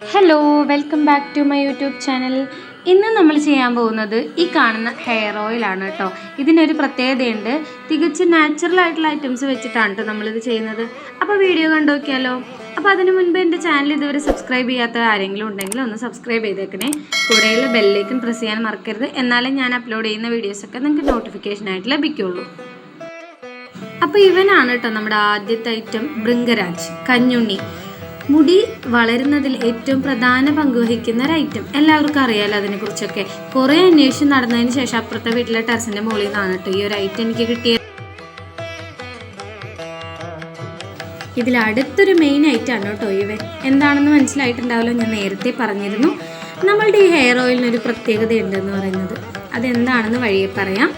Hello, welcome back to my YouTube channel. ഇന്ന് നമ്മൾ ചെയ്യാൻ പോകുന്നത് ഈ കാണുന്ന ഹെയർ ഓയിലാണ് കേട്ടോ. ഇതിനൊരു പ്രത്യേകതയുണ്ട്. തികച്ചും നാച്ചുറൽ ആയിട്ടുള്ള ഐറ്റംസ് വെച്ചിട്ടാണ് കേട്ടോ നമ്മളിത് ചെയ്യുന്നത്. അപ്പോൾ വീഡിയോ കണ്ടു നോക്കിയാലോ. അപ്പോൾ അതിന് മുൻപ് എൻ്റെ ചാനൽ ഇതുവരെ സബ്സ്ക്രൈബ് ചെയ്യാത്ത ആരെങ്കിലും ഉണ്ടെങ്കിൽ ഒന്ന് സബ്സ്ക്രൈബ് ചെയ്തേക്കണേ. കൂടെയുള്ള ബെല്ലേക്കും പ്രസ് ചെയ്യാൻ മറക്കരുത്. എന്നാലേ ഞാൻ അപ്ലോഡ് ചെയ്യുന്ന വീഡിയോസൊക്കെ നിങ്ങൾക്ക് നോട്ടിഫിക്കേഷനായിട്ട് ലഭിക്കുള്ളൂ. അപ്പോൾ ഇവനാണ് കേട്ടോ നമ്മുടെ ആദ്യത്തെ ഐറ്റം, ഭൃംഗരാജ് കഞ്ഞുണ്ണി. മുടി വളരുന്നതിൽ ഏറ്റവും പ്രധാന പങ്ക് വഹിക്കുന്ന ഒരു ഐറ്റം. എല്ലാവർക്കും അറിയാമല്ലോ അതിനെക്കുറിച്ചൊക്കെ. കുറേ അന്വേഷിച്ച് നടന്നതിന് ശേഷം അപ്പുറത്തെ വീട്ടിലെ ടെറസിൻ്റെ മുകളിൽ നിന്നാണ് കേട്ടോ ഈ ഒരു ഐറ്റം എനിക്ക് കിട്ടിയത്. ഇതിൽ അടുത്തൊരു മെയിൻ ഐറ്റമാണ് കേട്ടോ ഇവൻ. എന്താണെന്ന് മനസ്സിലായിട്ടുണ്ടാവല്ലോ, ഞാൻ നേരത്തെ പറഞ്ഞിരുന്നു. നമ്മളുടെ ഈ ഹെയർ ഓയിലിനൊരു പ്രത്യേകത ഉണ്ടെന്ന് പറയുന്നത്. അതെന്താണെന്ന് വഴിയെ പറയാം.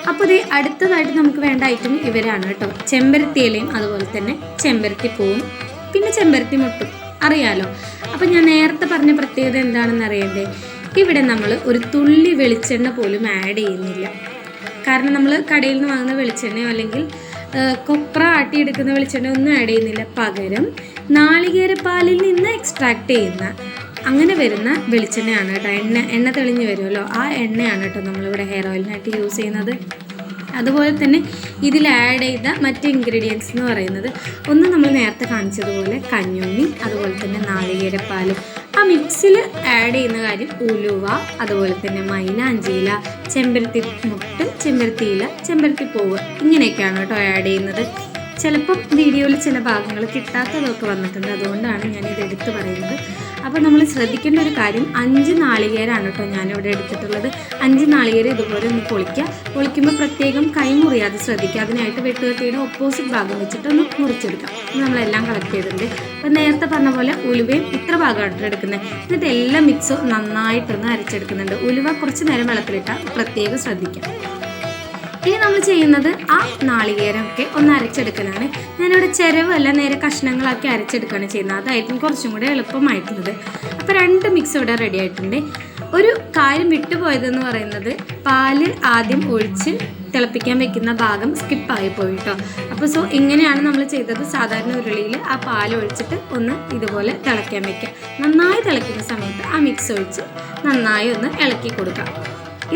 അപ്പോൾ ഇത് അടുത്തതായിട്ട് നമുക്ക് വേണ്ട ഐറ്റം ഇവരാണ് കേട്ടോ. ചെമ്പരത്തി ഇലയും അതുപോലെ തന്നെ ചെമ്പരത്തി പൂവും പിന്നെ ചെമ്പരത്തി മുട്ടും അറിയാലോ. അപ്പം ഞാൻ നേരത്തെ പറഞ്ഞ പ്രത്യേകത എന്താണെന്ന് അറിയണ്ടേ. ഇവിടെ നമ്മൾ ഒരു തുള്ളി വെളിച്ചെണ്ണ പോലും ആഡ് ചെയ്യുന്നില്ല. കാരണം നമ്മൾ കടയിൽ നിന്ന് വാങ്ങുന്ന വെളിച്ചെണ്ണയോ അല്ലെങ്കിൽ കൊപ്ര ആട്ടിയെടുക്കുന്ന വെളിച്ചെണ്ണ ഒന്നും ആഡ് ചെയ്യുന്നില്ല. പകരം നാളികേരപ്പാലിൽ നിന്ന് എക്സ്ട്രാക്ട് ചെയ്യുന്ന അങ്ങനെ വരുന്ന വെളിച്ചെണ്ണയാണ് കേട്ടോ. എണ്ണ തെളിഞ്ഞ് വരുമല്ലോ, ആ എണ്ണയാണ് കേട്ടോ നമ്മളിവിടെ ഹെയർ ഓയിലിനായിട്ട് യൂസ് ചെയ്യുന്നത്. അതുപോലെ തന്നെ ഇതിൽ ആഡ് ചെയ്ത മറ്റ് ഇൻഗ്രീഡിയൻസ് എന്ന് പറയുന്നത്, ഒന്ന് നമ്മൾ നേരത്തെ കാണിച്ചതുപോലെ കഞ്ഞുണ്ണി, അതുപോലെ തന്നെ നാളികേരപ്പാൽ. ആ മിക്സിൽ ആഡ് ചെയ്യുന്ന കാര്യം ഉലുവ, അതുപോലെ തന്നെ മൈലാഞ്ചി ഇല, ചെമ്പരത്തി മുട്ട്, ചെമ്പരത്തി ഇല, ചെമ്പരത്തി പൂവ്, ഇങ്ങനെയൊക്കെയാണ് കേട്ടോ ആഡ് ചെയ്യുന്നത്. ചിലപ്പം വീഡിയോയിൽ ചില ഭാഗങ്ങൾ കിട്ടാത്തതൊക്കെ വന്നിട്ടുണ്ട്, അതുകൊണ്ടാണ് ഞാനിത് എടുത്ത് പറയുന്നത്. അപ്പോൾ നമ്മൾ ശ്രദ്ധിക്കേണ്ട ഒരു കാര്യം, 5 നാളികേരമാണ് കേട്ടോ ഞാനിവിടെ എടുത്തിട്ടുള്ളത്. 5 നാളികേരം ഇതുപോലെ ഒന്ന് പൊളിക്കുമ്പോൾ പ്രത്യേകം കൈ മുറിയാതെ ശ്രദ്ധിക്കുക. അതിനായിട്ട് വെട്ടുകത്തിയുടെ ഓപ്പോസിറ്റ് ഭാഗം വെച്ചിട്ടൊന്ന് മുറിച്ചെടുക്കാം. നമ്മളെല്ലാം കളക്ട് ചെയ്തിട്ടുണ്ട്. അപ്പോൾ നേരത്തെ പറഞ്ഞ പോലെ ഉലുവയും ഇത്ര ഭാഗമായിട്ട് എടുക്കുന്നത്. എന്നിട്ട് എല്ലാ മിക്സും നന്നായിട്ടൊന്ന് അരച്ചെടുക്കുന്നുണ്ട്. ഉലുവ കുറച്ച് നേരം വെള്ളത്തിലിട്ടാൽ പ്രത്യേകം ശ്രദ്ധിക്കാം. ഇനി നമ്മൾ ചെയ്യുന്നത് ആ നാളികേരമൊക്കെ ഒന്ന് അരച്ചെടുക്കലാണ്. ഞാനിവിടെ ചിരവല്ല, നേരെ കഷ്ണങ്ങളാക്കി അരച്ചെടുക്കുകയാണ് ചെയ്യുന്നത്. അതായിരിക്കും കുറച്ചും കൂടെ എളുപ്പമായിട്ടുള്ളത്. അപ്പോൾ 2 മിക്സ് ഇവിടെ റെഡി ആയിട്ടുണ്ട്. ഒരു കാര്യം വിട്ടുപോയതെന്ന് പറയുന്നത്, പാല് ആദ്യം ഒഴിച്ച് തിളപ്പിക്കാൻ വെക്കുന്ന ഭാഗം സ്കിപ്പായി പോയി കേട്ടോ. അപ്പോൾ ഇങ്ങനെയാണ് നമ്മൾ ചെയ്തത്. സാധാരണ ഉരുളിയിൽ ആ പാൽ ഒഴിച്ചിട്ട് ഒന്ന് ഇതുപോലെ തിളയ്ക്കാൻ വെക്കുക. നന്നായി തിളയ്ക്കുന്ന സമയത്ത് ആ മിക്സ് ഒഴിച്ച് നന്നായി ഒന്ന് ഇളക്കി കൊടുക്കാം.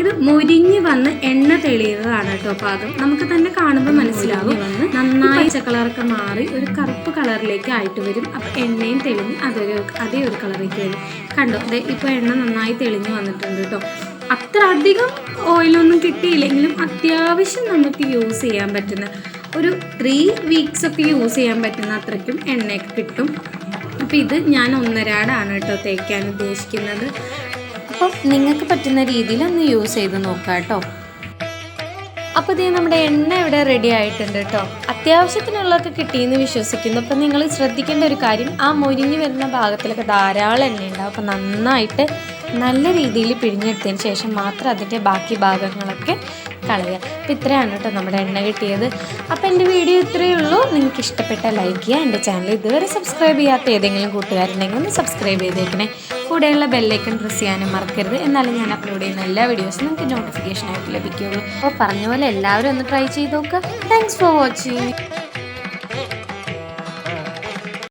ഇത് മുരിഞ്ഞ് വന്ന് എണ്ണ തെളിയുന്നതാണ് കേട്ടോ പാകം. നമുക്ക് തന്നെ കാണുമ്പോൾ മനസ്സിലാവും. നന്നായി പച്ച കളറൊക്കെ മാറി ഒരു കറുപ്പ് കളറിലേക്ക് ആയിട്ട് വരും. അപ്പം എണ്ണയും തെളിഞ്ഞ് അതേ ഒരു കളറിലേക്ക് വരും. കണ്ടോ, ഇപ്പോൾ എണ്ണ നന്നായി തെളിഞ്ഞ് വന്നിട്ടുണ്ട് കേട്ടോ. അത്ര അധികം ഓയിലൊന്നും കിട്ടിയില്ലെങ്കിലും അത്യാവശ്യം നമുക്ക് യൂസ് ചെയ്യാൻ പറ്റുന്ന ഒരു 3 വീക്സ് ഒക്കെ യൂസ് ചെയ്യാൻ പറ്റുന്ന അത്രയ്ക്കും എണ്ണയൊക്കെ കിട്ടും. അപ്പോൾ ഇത് ഞാൻ 1.5 കേട്ടോ തേക്കാൻ ഉദ്ദേശിക്കുന്നത്. അപ്പോൾ നിങ്ങൾക്ക് പറ്റുന്ന രീതിയിൽ ഒന്ന് യൂസ് ചെയ്ത് നോക്കാം കേട്ടോ. അപ്പോൾ ഇത് നമ്മുടെ എണ്ണ ഇവിടെ റെഡി ആയിട്ടുണ്ട് കേട്ടോ. അത്യാവശ്യത്തിനുള്ളതൊക്കെ കിട്ടിയെന്ന് വിശ്വസിക്കുന്നു. അപ്പോൾ നിങ്ങൾ ശ്രദ്ധിക്കേണ്ട ഒരു കാര്യം, ആ മൊരിഞ്ഞ് വരുന്ന ഭാഗത്തിലൊക്കെ ധാരാളം എണ്ണ ഉണ്ടാവും. അപ്പോൾ നന്നായിട്ട് നല്ല രീതിയിൽ പിഴിഞ്ഞെടുത്തതിന് ശേഷം മാത്രം അതിൻ്റെ ബാക്കി ഭാഗങ്ങളൊക്കെ കളയുക. അപ്പോൾ ഇത്രയാണ് കേട്ടോ നമ്മുടെ എണ്ണ കിട്ടിയത്. അപ്പോൾ എൻ്റെ വീഡിയോ ഇത്രയേ ഉള്ളൂ. നിങ്ങൾക്ക് ഇഷ്ടപ്പെട്ട ലൈക്ക് ചെയ്യുക. എൻ്റെ ചാനൽ ഇതുവരെ സബ്സ്ക്രൈബ് ചെയ്യാത്ത ഏതെങ്കിലും കൂട്ടുകാരുണ്ടെങ്കിൽ ഒന്ന് സബ്സ്ക്രൈബ് ചെയ്തേക്കണേ. കൂടെയുള്ള ബെല്ലൈക്കൺ പ്രസ് ചെയ്യാനും മറക്കരുത്. എന്നാലും ഞാൻ അപ്ലോഡ് ചെയ്യുന്ന എല്ലാ വീഡിയോസും നിങ്ങൾക്ക് നോട്ടിഫിക്കേഷനായിട്ട് ലഭിക്കുകയുള്ളൂ. അപ്പോൾ പറഞ്ഞ പോലെ എല്ലാവരും ഒന്ന് ട്രൈ ചെയ്ത് നോക്കുക. Thanks for watching.